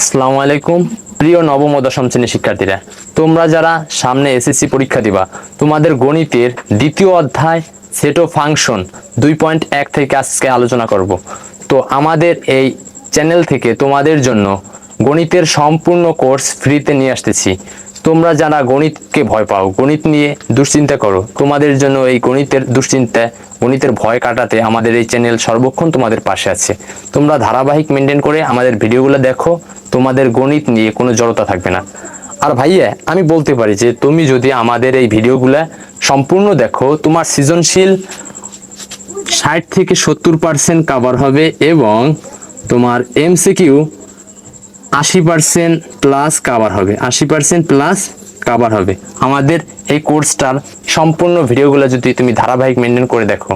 আসসালামু আলাইকুম প্রিয় নবম ও দশম শ্রেণীর শিক্ষার্থীরা, তোমরা যারা সামনে এসএসসি পরীক্ষা দিবা, তোমাদের গণিতের দ্বিতীয় অধ্যায় সেট ও ফাংশন 2.1 থেকে আজকে আলোচনা করব। তো আমাদের এই চ্যানেল থেকে তোমাদের জন্য গণিতের সম্পূর্ণ কোর্স ফ্রিতে নিয়ে আসতেছি। তোমরা যারা গণিতকে ভয় পাও, গণিত নিয়ে দুশ্চিন্তা করো, তোমাদের জন্য এই গণিতের ভয় কাটাতে আমাদের এই চ্যানেল সর্বক্ষণ তোমাদের পাশে আছে। তোমরা ধারাবাহিক মেনটেন করে আমাদের ভিডিওগুলো দেখো, তোমাদের গণিত নিয়ে কোনো জড়তা থাকবে না। আর ভাইয়া, আমি বলতে পারি যে তুমি যদি আমাদের এই ভিডিওগুলো সম্পূর্ণ দেখো, তোমার সৃজনশীল 60 থেকে 70% কভার হবে এবং তোমার এমসিকিউ 80% প্লাস কভার হবে, 80% প্লাস কভার হবে। আমাদের এই কোর্সটার সম্পূর্ণ ভিডিওগুলো যদি তুমি ধারাবাহিক মেনটেন করে দেখো,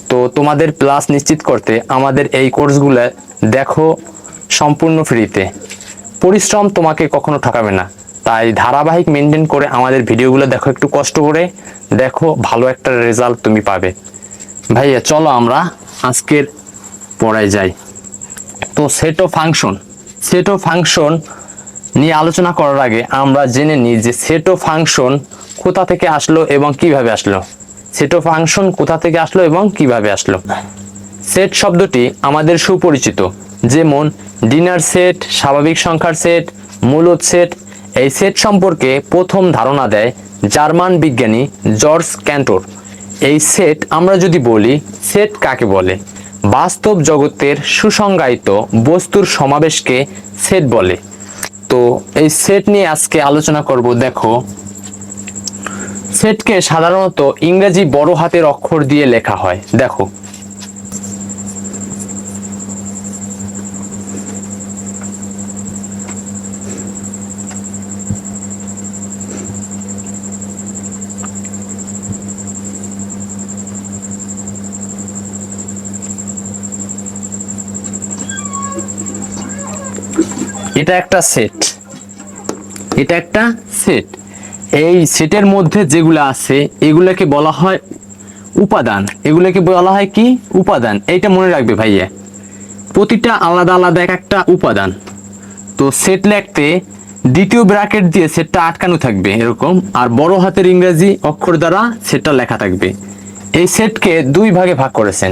তো তোমাদের প্লাস নিশ্চিত করতে আমাদের এই কোর্সগুলো দেখো সম্পূর্ণ ফ্রিতে। পরিশ্রম তোমাকে কখনো ঠকাবে না, তাই ধারাবাহিক মেনটেন করে আমাদের ভিডিওগুলো দেখো, একটু কষ্ট করে দেখো, ভালো একটা রেজাল্ট তুমি পাবে। ভাইয়া চলো আমরা আজকের পড়ায় যাই। তো সেট ও ফাংশন নিয়ে আলোচনা করার আগে আমরা জেনে নিই যে সেট ও ফাংশন কোথা থেকে আসলো এবং কিভাবে আসলো। সেট ও ফাংশন কোথা থেকে আসলো এবং কিভাবে আসলো। সেট শব্দটি আমাদের সুপরিচিত, যেমন ডিনার সেট, স্বাভাবিক সংখ্যার সেট, মূলদ সেট। এই সেট সম্পর্কে প্রথম ধারণা দেয় জার্মান বিজ্ঞানী জর্জ ক্যান্টর। এই সেট আমরা যদি বলি, সেট কাকে বলে? বাস্তব জগতের সুসংজ্ঞায়িত বস্তুর সমাবেশকে সেট বলে। তো এই সেট নিয়ে আজকে আলোচনা করব। দেখো, সেটকে সাধারণত ইংরেজি বড় হাতের অক্ষর দিয়ে লেখা হয়। দেখো, এটা একটা সেট, এই সেটের মধ্যে যেগুলো আছে এগুলোকে বলা হয় উপাদান। কি উপাদান? এইটা মনে রাখবে ভাইয়া, প্রতিটা আলাদা আলাদা একটা উপাদান। তো সেট লিখতে দ্বিতীয় ব্র্যাকেট দিয়ে সেটটা আটকানো থাকবে এরকম, আর বড় হাতের ইংরেজি অক্ষর দ্বারা সেটটা লেখা থাকবে। এই সেটকে দুই ভাগে ভাগ করেছেন।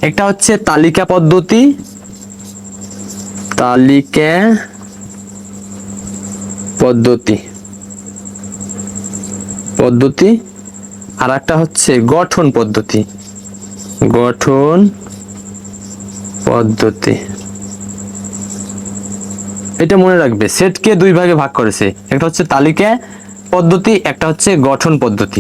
একটা হচ্ছে তালিকা পদ্ধতি, আর একটা হচ্ছে গঠন পদ্ধতি। এটা মনে রাখবে, সেটকে দুই ভাগে ভাগ করেছে, একটা হচ্ছে তালিকা পদ্ধতি, একটা হচ্ছে গঠন পদ্ধতি।